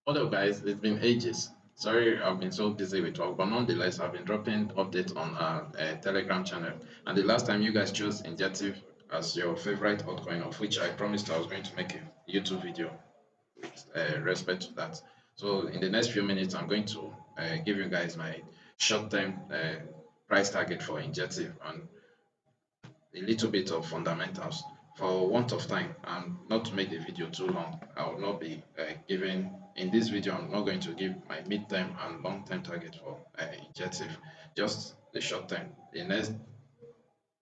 What up, guys? It's been ages. Sorry, I've been so busy with work, but nonetheless, I've been dropping updates on our Telegram channel. And the last time you guys chose Injective as your favorite altcoin, of which I promised I was going to make a YouTube video with respect to that. So, in the next few minutes, I'm going to give you guys my short-term price target for Injective and a little bit of fundamentals. For want of time and not to make the video too long, I will not be giving in this video. I'm not going to give my mid-term and long-term target for Injective, just the short term, the next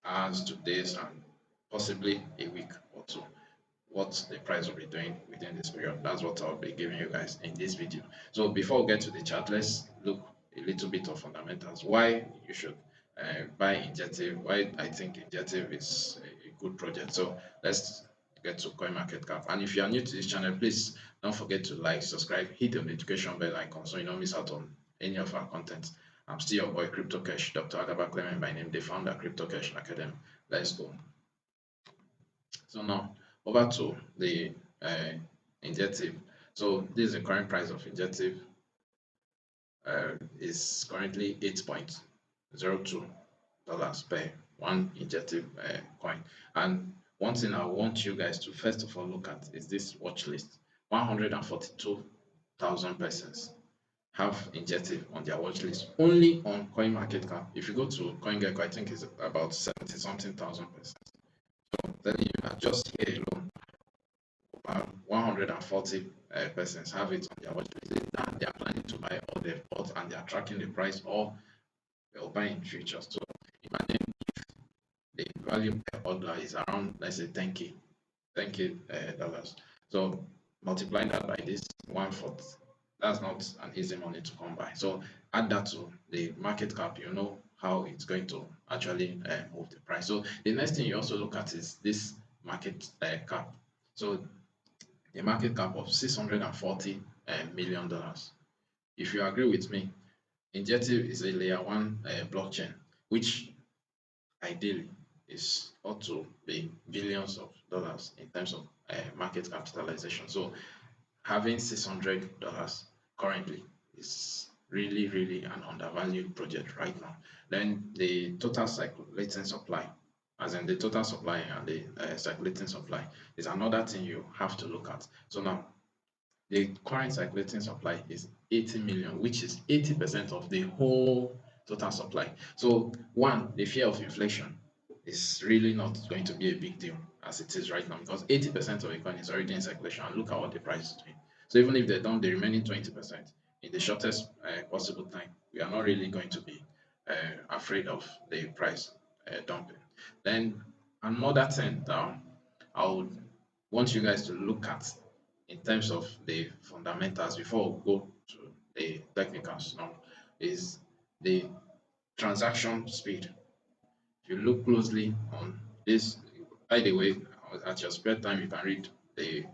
hours to days and possibly a week or two. What the price will be doing within this period. That's what I'll be giving you guys in this video. So before we get to the chart, let's look a little bit of fundamentals. Why you should buy Injective, why I think Injective is a good project. So let's get to coin market cap. And if you are new to this channel, please don't forget to like, subscribe, hit the notification bell icon so you don't miss out on any of our content. I'm still your boy Crypto Cash, Dr. Agaba Clement by name, the founder of Crypto Cash Academy. Let's go. So now over to the Injective. So this is the current price of Injective. Is currently $8.02 per one Injective coin. And one thing I want you guys to first of all look at is this watch list. 142,000 persons have Injective on their watch list only on CoinMarketCap. If you go to CoinGecko, I think it's about 70 something thousand persons. So telling you that just here alone, 140 persons have it on their watch list and they are planning to buy or they've bought and they are tracking the price or they'll buy in futures. So imagine if the value per order is around, let's say 10k, dollars. So multiply that by this 1/4. That's not an easy money to come by. So add that to the market cap, you know how it's going to actually move the price. So the next thing you also look at is this market cap. So a market cap of $640 million. If you agree with me, Injective is a layer one blockchain, which ideally is ought to be billions of dollars in terms of market capitalization. So having $600 currently is really, really an undervalued project right now. Then the total circulating supply, as in the total supply and the circulating supply, is another thing you have to look at. So now the current circulating supply is 80 million, which is 80% of the whole total supply. So one, the fear of inflation is really not going to be a big deal as it is right now because 80% of the coin is already in circulation and look at what the price is doing. So even if they don't the remaining 20% in the shortest possible time, we are not really going to be afraid of the price dumping. Then another thing that I would want you guys to look at in terms of the fundamentals before we go to the technicals now is the transaction speed. If you look closely on this, by the way, at your spare time, you can read the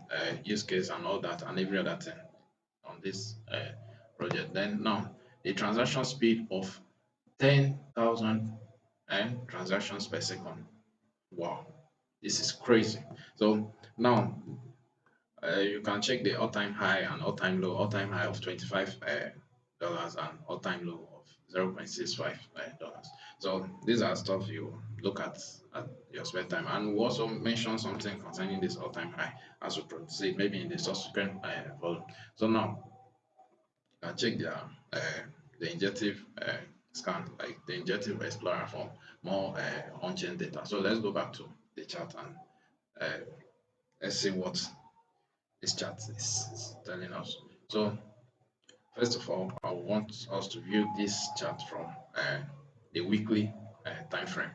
use case and all that and every other thing on this project. Then now, the transaction speed of 10,000 transactions per second. Wow, this is crazy. So now you can check the all-time high and all-time low. All-time high of $25 and all-time low of $0.65. So these are stuff you look at your spare time. And we also mention something concerning this all-time high as we proceed, maybe in the subsequent volume. So now you can check the Injective scan, like the Injective Explorer for more on-chain data. So let's go back to the chart and let's see what this chart is telling us. So first of all, I want us to view this chart from the weekly time frame.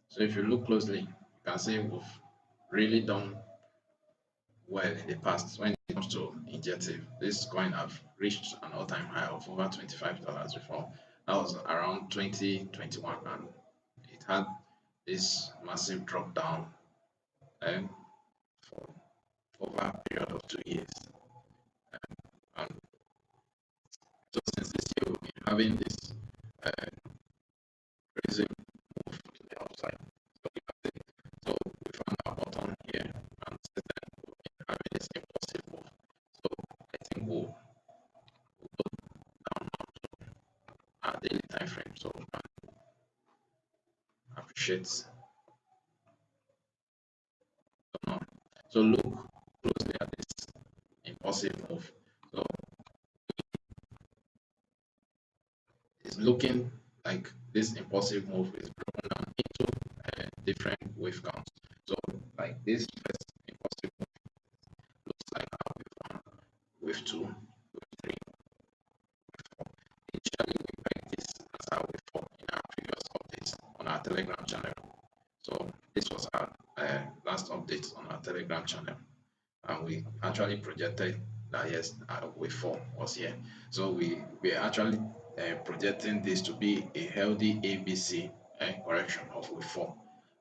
So if you look closely, you can see we've really done well in the past when it comes to Injective. This coin have reached an all-time high of over $25 before. That was around 2021 and it had this massive drop down for over a period of 2 years. And so since this year, we've been having this crazy move to the upside. So time frame. So you can appreciate. So now, so look closely at this impulsive move. So it's looking like this impulsive move is broken down into different wave counts. So like this first impulsive move looks like our wave one, wave two, wave three, wave four. Initially, we pegged this as our wave four in our previous updates on our Telegram channel. So this was our last update on our Telegram channel, and we actually projected that yes, wave four was here. So we are actually projecting this to be a healthy ABC correction of wave four,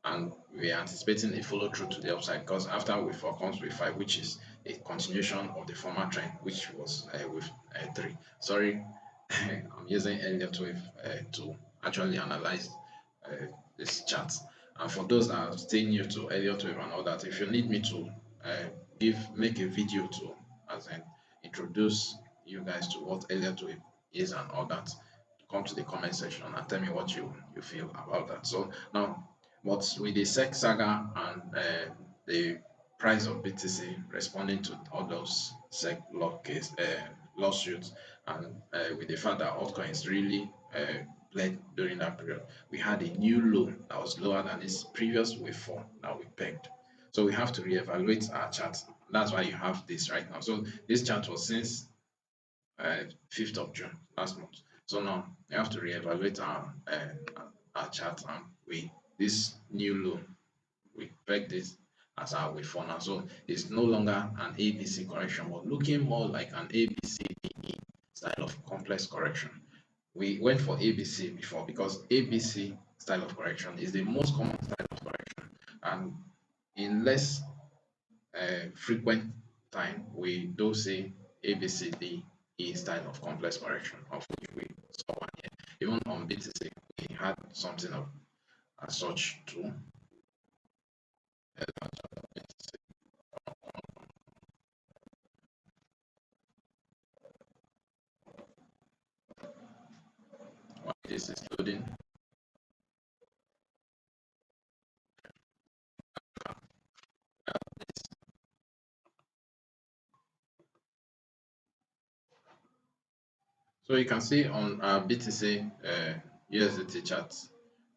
and we are anticipating a follow through to the upside because after wave four comes wave five, which is a continuation of the former trend, which was wave three. Sorry, I'm using Elliott wave to actually analyze uh, this chart. And for those that are still new to Elliott wave and all that, if you need me to make a video to as in introduce you guys to what Elliott wave is and all that, come to the comment section and tell me what you feel about that. So now, but with the SEC saga and the price of BTC responding to all those SEC lawsuits, and with the fact that altcoins really bled during that period, we had a new low that was lower than its previous wave four that we pegged. So we have to reevaluate our chart. That's why you have this right now. So this chart was since 5th of June last month. So now we have to reevaluate our chart, and we this new low we peg this as our way for now. So it's no longer an ABC correction, but looking more like an ABCDE style of complex correction. We went for ABC before because ABC style of correction is the most common style of correction, and in less frequent time, we do see ABCD style of complex correction, of which we saw one here. Even on BTC, we had something of as such too. While this is loading, so you can see on our BTC USDT chart,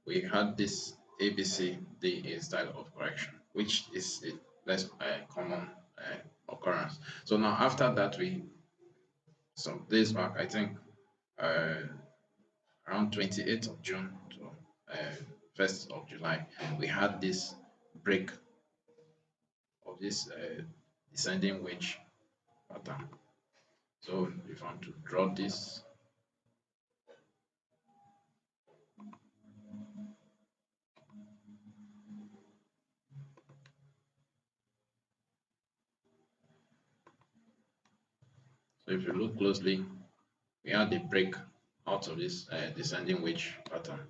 we had this ABCD style of correction, which is a less common occurrence. So now after that, we some days back, I think uh, around 28th of June to 1st of July, we had this break of this descending wedge pattern. So if I'm to draw this, so if you look closely, we had a break out of this descending wedge pattern.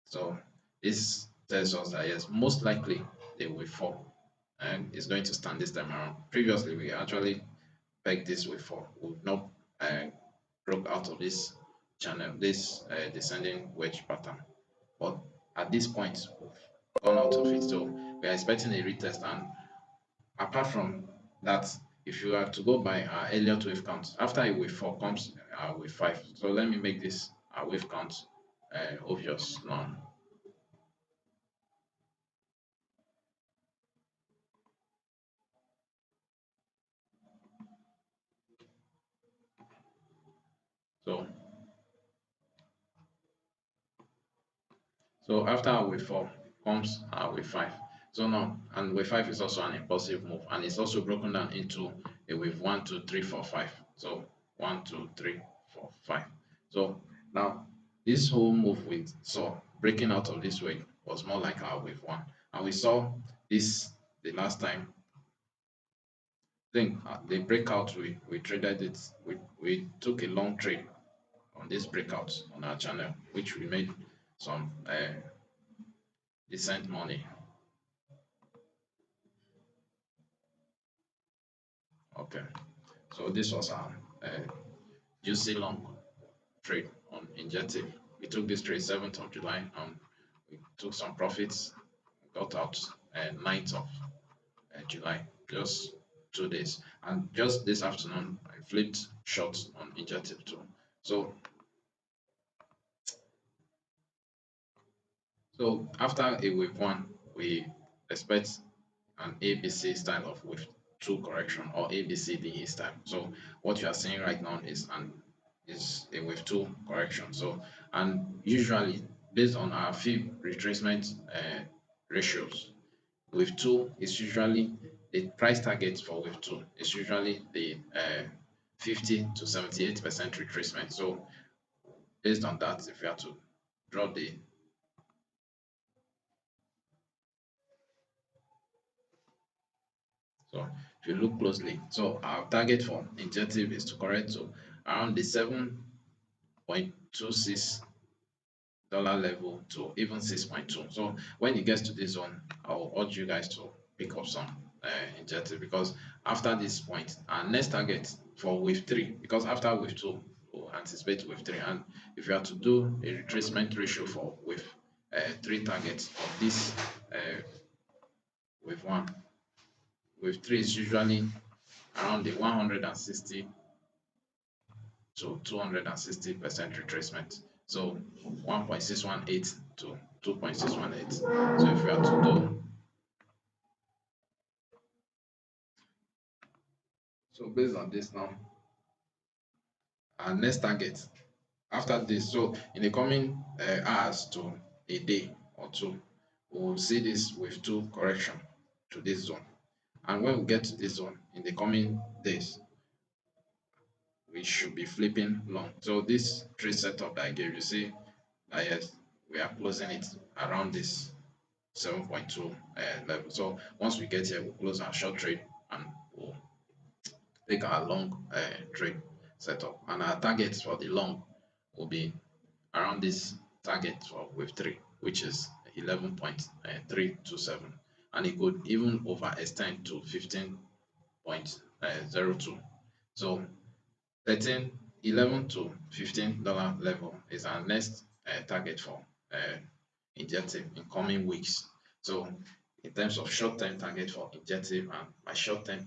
So this tells us that yes, most likely they will fall and it's going to stand this time around. Previously, we actually pegged this way fall. We've not uh, broke out of this channel, this descending wedge pattern. But at this point, we've gone out of it. So we are expecting a retest. And apart from that, if you are to go by our Elliott wave count, after a wave 4 comes wave 5. So let me make this wave count obvious now. So So after wave 4 comes wave 5. So now, and wave 5 is also an impulsive move, and it's also broken down into a wave 1, 2, 3, 4, 5. So 1, 2, 3, 4, 5. So now, this whole move we saw breaking out of this wave was more like our wave 1. And we saw this the last time. I think the breakout, we traded it, we took a long trade on this breakout on our channel, which we made some decent money. Okay, so this was a juicy long trade on on Injective. We took this trade 7th of July and we took some profits, got out 9th of July, just 2 days. And just this afternoon, I flipped short on Injective too. So, so after a wave one, we expect an ABC style of wave two correction or ABCDE style. So what you are seeing right now is a wave two correction. So and usually based on our fib retracement ratios, wave two is usually the price target for wave two is usually the 50 to 78% retracement. So based on that, if you have to draw the so if you look closely, so our target for injective is to correct to around the 7.26 dollar level to even 6.2. So when it gets to this zone, I'll urge you guys to pick up some injective because after this point, our next target for wave three, because after wave two, we'll anticipate wave three. And if you are to do a retracement ratio for wave three targets of this wave one, wave three is usually around the 160 to 260% retracement. So 1.618 to 2.618. So if we are to do, so based on this now, our next target after this, so in the coming hours to a day or two, we'll see this wave two correction to this zone. And when we get to this zone in the coming days, we should be flipping long. So this trade setup that I gave you, see that yes, we are closing it around this 7.2 level. So once we get here, we'll close our short trade and we'll take our long trade setup. And our targets for the long will be around this target for wave 3, which is 11.327. And it could even overextend to 15.02. So 13, 11 to $15 level is our next target for injective in coming weeks. So in terms of short-term target for injective and my short-term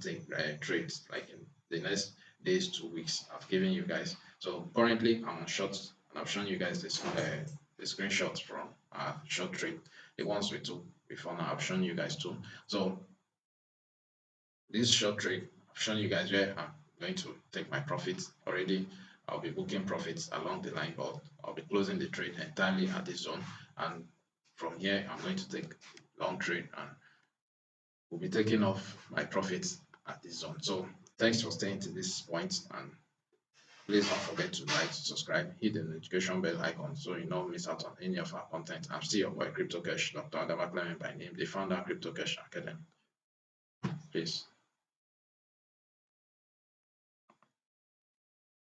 trades, like in the next days, 2 weeks, I've given you guys. So currently I'm on short, and I've shown you guys this the screenshots from our short trade, the ones we took before. Now I've shown you guys too. So this short trade, I've shown you guys where I'm going to take my profits already. I'll be booking profits along the line, but I'll be closing the trade entirely at this zone. And from here, I'm going to take long trade and we'll be taking off my profits at this zone. So thanks for staying to this point, and please don't forget to like, subscribe, hit the notification bell icon so you don't miss out on any of our content. I'm still your boy Crypto Cash, Dr. Adama Clement by name, the founder of Crypto Cash Academy. Peace.